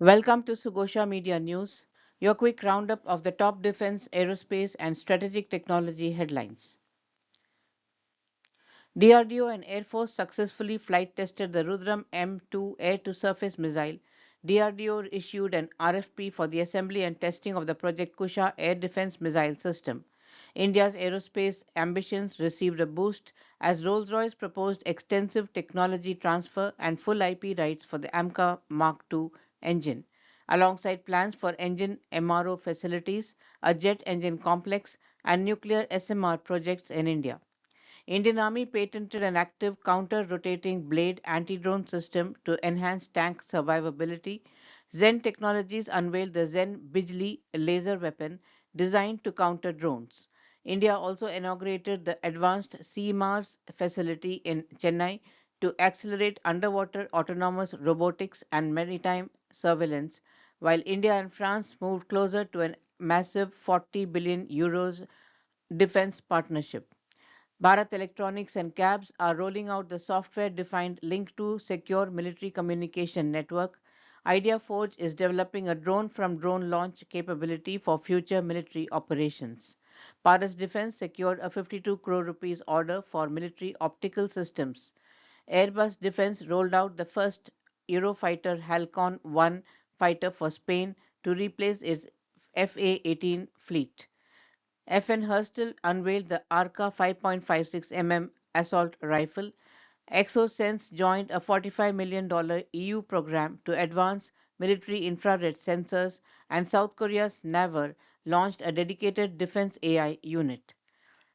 Welcome to Sugosha Media News, your quick roundup of the top defense, aerospace, and strategic technology headlines. DRDO and Air Force successfully flight tested the RudraM-II air-to-surface missile. DRDO issued an RFP for the assembly and testing of the Project Kusha air defense missile system. India's aerospace ambitions received a boost as Rolls-Royce proposed extensive technology transfer and full IP rights for the AMCA Mark II engine, alongside plans for engine MRO facilities, a jet engine complex, and nuclear SMR projects in India. Indian Army patented an active counter-rotating blade anti-drone system to enhance tank survivability. Zen Technologies unveiled the Zen Bijli laser weapon designed to counter drones. India also inaugurated the advanced CMARS facility in Chennai to accelerate underwater autonomous robotics and maritime surveillance, while India and France moved closer to a massive 40 billion euros defense partnership. Bharat Electronics and CABS are rolling out the software-defined link to secure military communication network. IdeaForge is developing a drone-from-drone launch capability for future military operations. Paras Defence secured a 52 crore rupees order for military optical systems. Airbus Defence rolled out the first Eurofighter Halcon 1 fighter for Spain to replace its FA-18 fleet. FN Herstal unveiled the ARCA 5.56 mm assault rifle. Exosense joined a $45 million EU program to advance military infrared sensors, and South Korea's NAVAR launched a dedicated defense AI unit.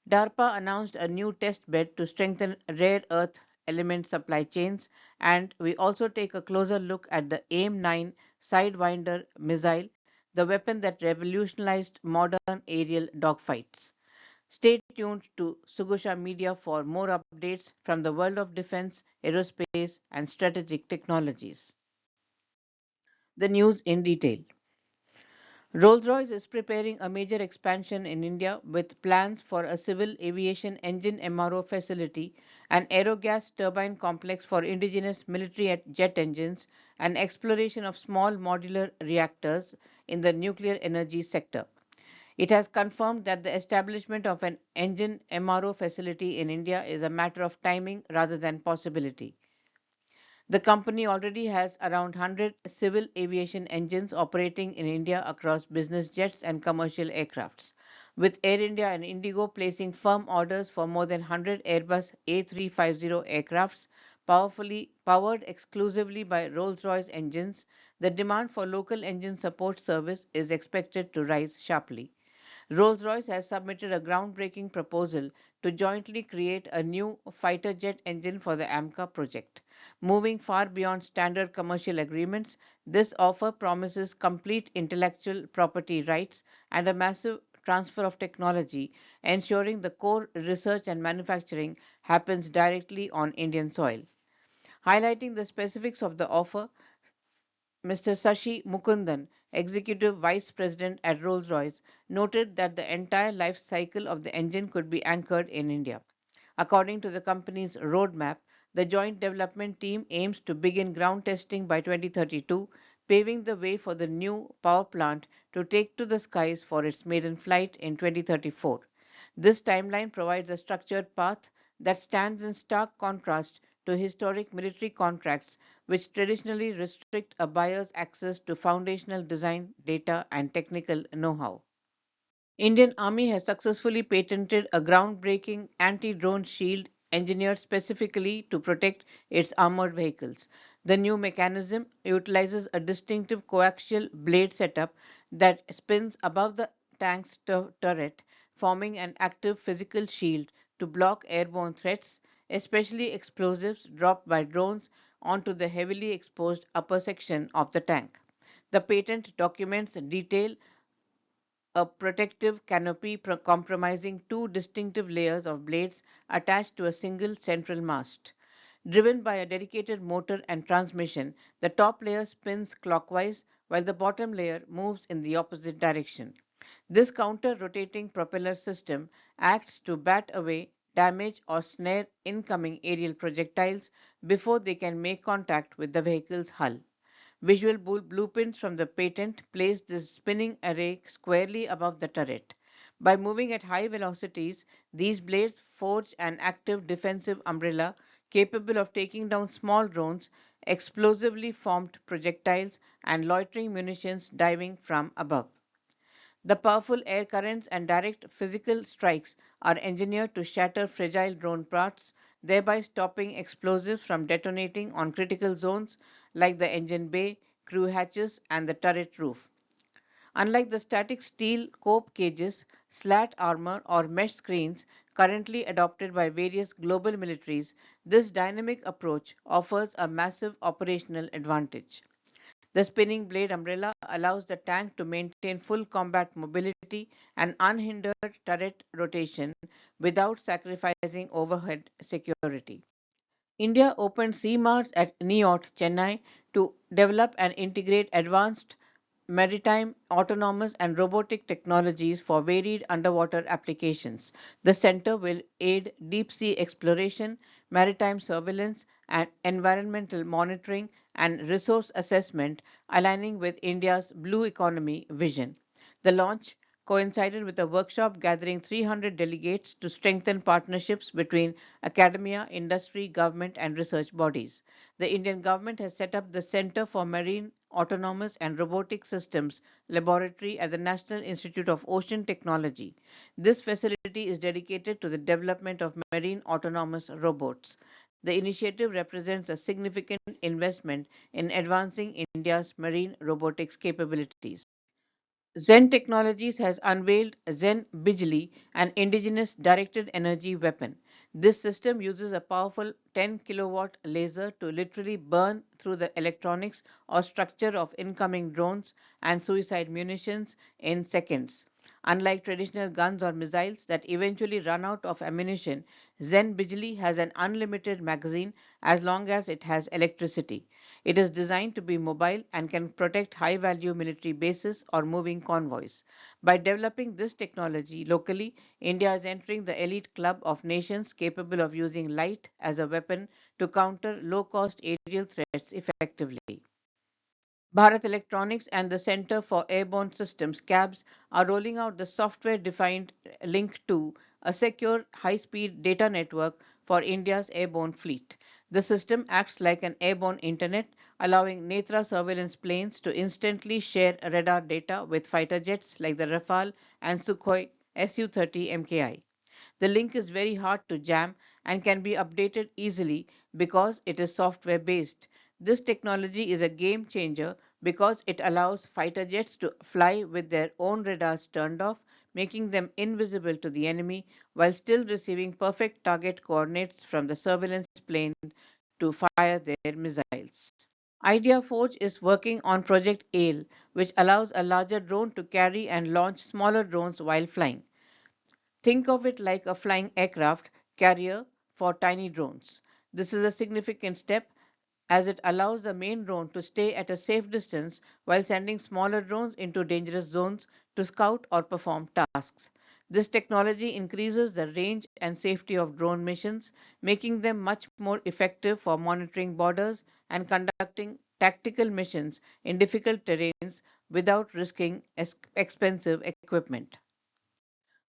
DARPA announced a new test bed to strengthen rare earth element supply chains, and we also take a closer look at the AIM-9 Sidewinder missile, the weapon that revolutionized modern aerial dogfights. Stay tuned to Sugosha Media for more updates from the world of defense, aerospace, and strategic technologies. The news in detail. Rolls-Royce is preparing a major expansion in India with plans for a civil aviation engine MRO facility, an aerogas turbine complex for indigenous military jet engines, and exploration of small modular reactors in the nuclear energy sector. It has confirmed that the establishment of an engine MRO facility in India is a matter of timing rather than possibility. The company already has around 100 civil aviation engines operating in India across business jets and commercial aircrafts, with Air India and Indigo placing firm orders for more than 100 Airbus A350 aircrafts powered exclusively by Rolls-Royce engines. The demand for local engine support service is expected to rise sharply. Rolls-Royce has submitted a groundbreaking proposal to jointly create a new fighter jet engine for the AMCA project. Moving far beyond standard commercial agreements, this offer promises complete intellectual property rights and a massive transfer of technology, ensuring the core research and manufacturing happens directly on Indian soil. Highlighting the specifics of the offer, Mr. Sashi Mukundan, Executive Vice President at Rolls-Royce, noted that the entire life cycle of the engine could be anchored in India. According to the company's roadmap, the joint development team aims to begin ground testing by 2032, paving the way for the new power plant to take to the skies for its maiden flight in 2034. This timeline provides a structured path that stands in stark contrast to historic military contracts, which traditionally restrict a buyer's access to foundational design, data, and technical know-how. Indian Army has successfully patented a groundbreaking anti-drone shield engineered specifically to protect its armored vehicles. The new mechanism utilizes a distinctive coaxial blade setup that spins above the tank's turret, forming an active physical shield to block airborne threats, especially explosives dropped by drones onto the heavily exposed upper section of the tank. The patent documents detail a protective canopy comprising two distinctive layers of blades attached to a single central mast. Driven by a dedicated motor and transmission, the top layer spins clockwise while the bottom layer moves in the opposite direction. This counter-rotating propeller system acts to bat away, damage, or snare incoming aerial projectiles before they can make contact with the vehicle's hull. Visual blueprints from the patent place this spinning array squarely above the turret. By moving at high velocities, these blades forge an active defensive umbrella capable of taking down small drones, explosively formed projectiles, and loitering munitions diving from above. The powerful air currents and direct physical strikes are engineered to shatter fragile drone parts, thereby stopping explosives from detonating on critical zones like the engine bay, crew hatches, and the turret roof. Unlike the static steel cope cages, slat armor, or mesh screens currently adopted by various global militaries, this dynamic approach offers a massive operational advantage. The spinning blade umbrella allows the tank to maintain full combat mobility and unhindered turret rotation without sacrificing overhead security. India opened CMARS at NIOT, Chennai to develop and integrate advanced maritime, autonomous, and robotic technologies for varied underwater applications. The center will aid deep sea exploration, maritime surveillance, and environmental monitoring and resource assessment, aligning with India's blue economy vision. The launch coincided with a workshop gathering 300 delegates to strengthen partnerships between academia, industry, government, and research bodies. The Indian government has set up the Center for Marine Autonomous and Robotic Systems Laboratory at the National Institute of Ocean Technology. This facility is dedicated to the development of marine autonomous robots. The initiative represents a significant investment in advancing India's marine robotics capabilities. Zen Technologies has unveiled Zen Bijli, an indigenous directed energy weapon. This system uses a powerful 10 kilowatt laser to literally burn through the electronics or structure of incoming drones and suicide munitions in seconds. Unlike traditional guns or missiles that eventually run out of ammunition, Zen Bijli has an unlimited magazine as long as it has electricity. It is designed to be mobile and can protect high value military bases or moving convoys. By developing this technology locally, India is entering the elite club of nations capable of using light as a weapon to counter low cost aerial threats effectively. Bharat Electronics and the Center for Airborne Systems (CABS) are rolling out the software-defined Link-2, a secure, high-speed data network for India's airborne fleet. The system acts like an airborne internet, allowing Netra surveillance planes to instantly share radar data with fighter jets like the Rafale and Sukhoi Su-30 MKI. The link is very hard to jam and can be updated easily because it is software based. This technology is a game changer because it allows fighter jets to fly with their own radars turned off, making them invisible to the enemy while still receiving perfect target coordinates from the surveillance plane to fire their missiles. ideaForge is working on Project ALE, which allows a larger drone to carry and launch smaller drones while flying. Think of it like a flying aircraft carrier for tiny drones. This is a significant step as it allows the main drone to stay at a safe distance while sending smaller drones into dangerous zones to scout or perform tasks. This technology increases the range and safety of drone missions, making them much more effective for monitoring borders and conducting tactical missions in difficult terrains without risking expensive equipment.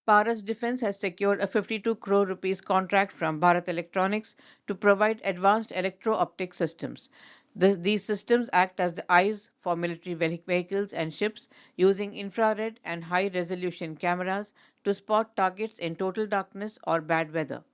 Paras Defence has secured a 52 crore rupees contract from Bharat Electronics to provide advanced electro-optic systems. These systems act as the eyes for military vehicles and ships using infrared and high-resolution cameras to spot targets in total darkness or bad weather.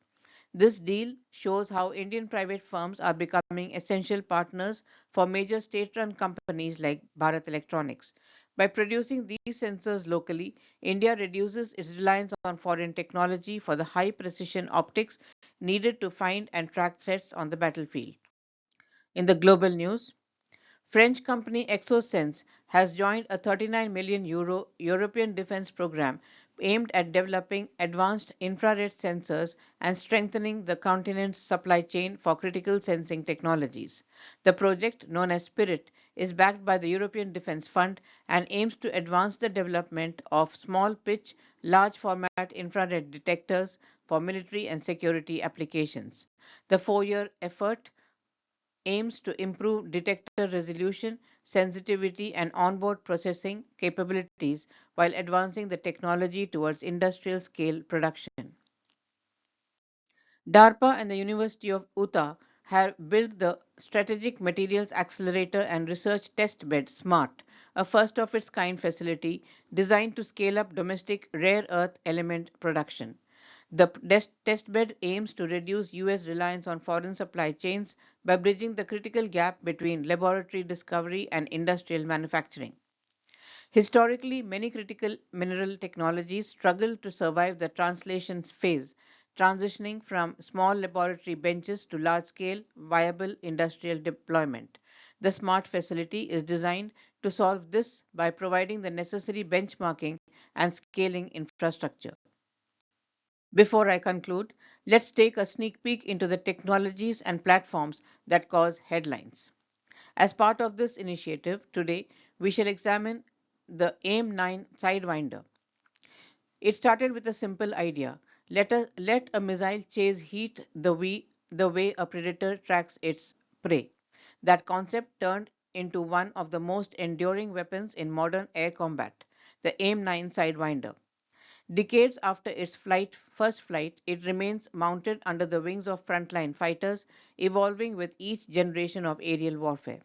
This deal shows how Indian private firms are becoming essential partners for major state run companies like Bharat Electronics. By producing these sensors locally, India reduces its reliance on foreign technology for the high precision optics needed to find and track threats on the battlefield. In the global news, French company Exosense has joined a 39 million euro European defense program aimed at developing advanced infrared sensors and strengthening the continent's supply chain for critical sensing technologies. The project, known as Spirit, is backed by the European Defence Fund and aims to advance the development of small pitch, large format infrared detectors for military and security applications. The 4-year effort aims to improve detector resolution, sensitivity, and onboard processing capabilities while advancing the technology towards industrial scale production. DARPA and the University of Utah have built the Strategic Materials Accelerator and Research Test Bed SMART, a first of its kind facility designed to scale up domestic rare earth element production. The testbed aims to reduce U.S. reliance on foreign supply chains by bridging the critical gap between laboratory discovery and industrial manufacturing. Historically, many critical mineral technologies struggle to survive the translation phase, transitioning from small laboratory benches to large scale, viable industrial deployment. The SMART facility is designed to solve this by providing the necessary benchmarking and scaling infrastructure. Before I conclude, let's take a sneak peek into the technologies and platforms that cause headlines. As part of this initiative, today we shall examine the AIM-9 Sidewinder. It started with a simple idea. Let a missile chase heat the way a predator tracks its prey. That concept turned into one of the most enduring weapons in modern air combat, the AIM-9 Sidewinder. Decades after its first flight, it remains mounted under the wings of frontline fighters, evolving with each generation of aerial warfare.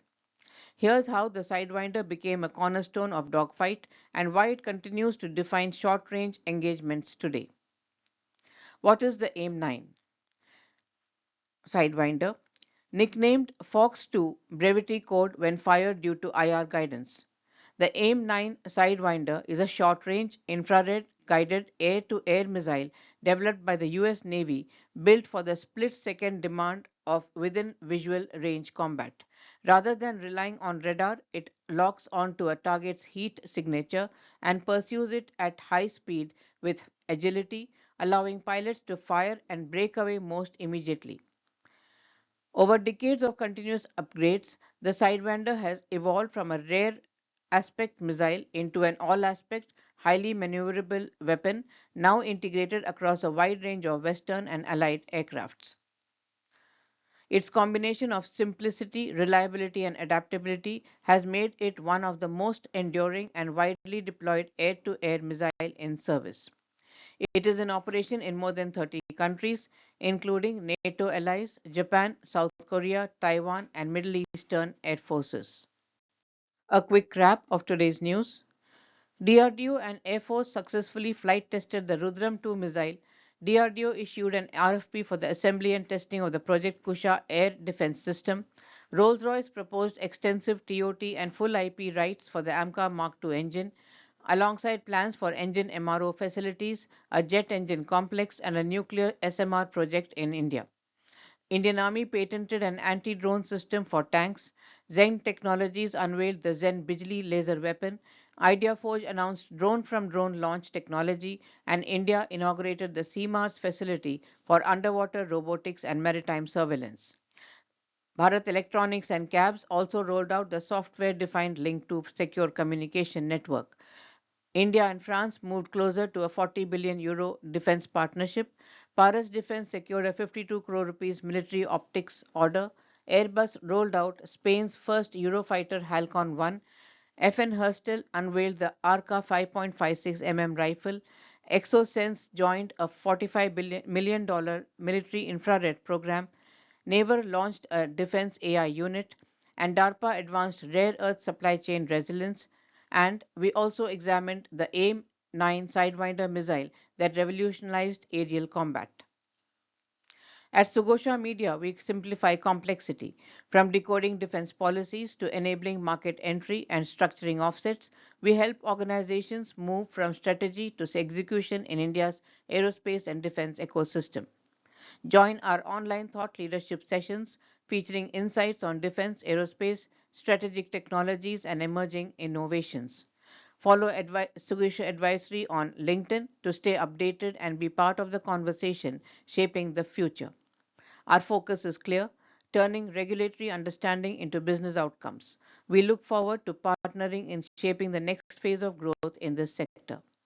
Here's how the Sidewinder became a cornerstone of dogfight and why it continues to define short range engagements today. What is the AIM-9 Sidewinder? Nicknamed Fox 2 brevity code when fired due to IR guidance. The AIM-9 Sidewinder is a short-range, infrared-guided air-to-air missile developed by the U.S. Navy, built for the split-second demand of within-visual range combat. Rather than relying on radar, it locks onto a target's heat signature and pursues it at high speed with agility, allowing pilots to fire and break away most immediately. Over decades of continuous upgrades, the Sidewinder has evolved from a rare aspect missile into an all aspect, highly maneuverable weapon now integrated across a wide range of Western and Allied aircrafts. Its combination of simplicity, reliability, and adaptability has made it one of the most enduring and widely deployed air to air missile in service. It is in operation in more than 30 countries, including NATO allies, Japan, South Korea, Taiwan, and Middle Eastern air forces. A quick wrap of today's news. DRDO and Air Force successfully flight tested the RudraM-II missile. DRDO issued an RFP for the assembly and testing of the Project Kusha air defense system. Rolls-Royce proposed extensive TOT and full IP rights for the AMCA Mark II engine, alongside plans for engine MRO facilities, a jet engine complex, and a nuclear SMR project in India. Indian Army patented an anti-drone system for tanks. Zen Technologies unveiled the Zen Bijli laser weapon. ideaForge announced drone-from-drone launch technology, and India inaugurated the CMARS facility for underwater robotics and maritime surveillance. Bharat Electronics and CABS also rolled out the software-defined link to secure communication network. India and France moved closer to a 40 billion euro defense partnership. Paris Defense secured a 52 crore rupees military optics order. Airbus rolled out Spain's first Eurofighter Halcon 1. FN Herstal unveiled the ARCA 5.56 mm rifle. ExoSense joined a $45 million military infrared program. Naver launched a defense AI unit, and DARPA advanced rare earth supply chain resilience. And we also examined the AIM-9 Sidewinder missile that revolutionized aerial combat. At Sugosha Media, we simplify complexity. From decoding defense policies to enabling market entry and structuring offsets, we help organizations move from strategy to execution in India's aerospace and defense ecosystem. Join our online thought leadership sessions featuring insights on defense, aerospace, strategic technologies, and emerging innovations. Follow Sugosha Advisory on LinkedIn to stay updated and be part of the conversation shaping the future. Our focus is clear, turning regulatory understanding into business outcomes. We look forward to partnering in shaping the next phase of growth in this sector.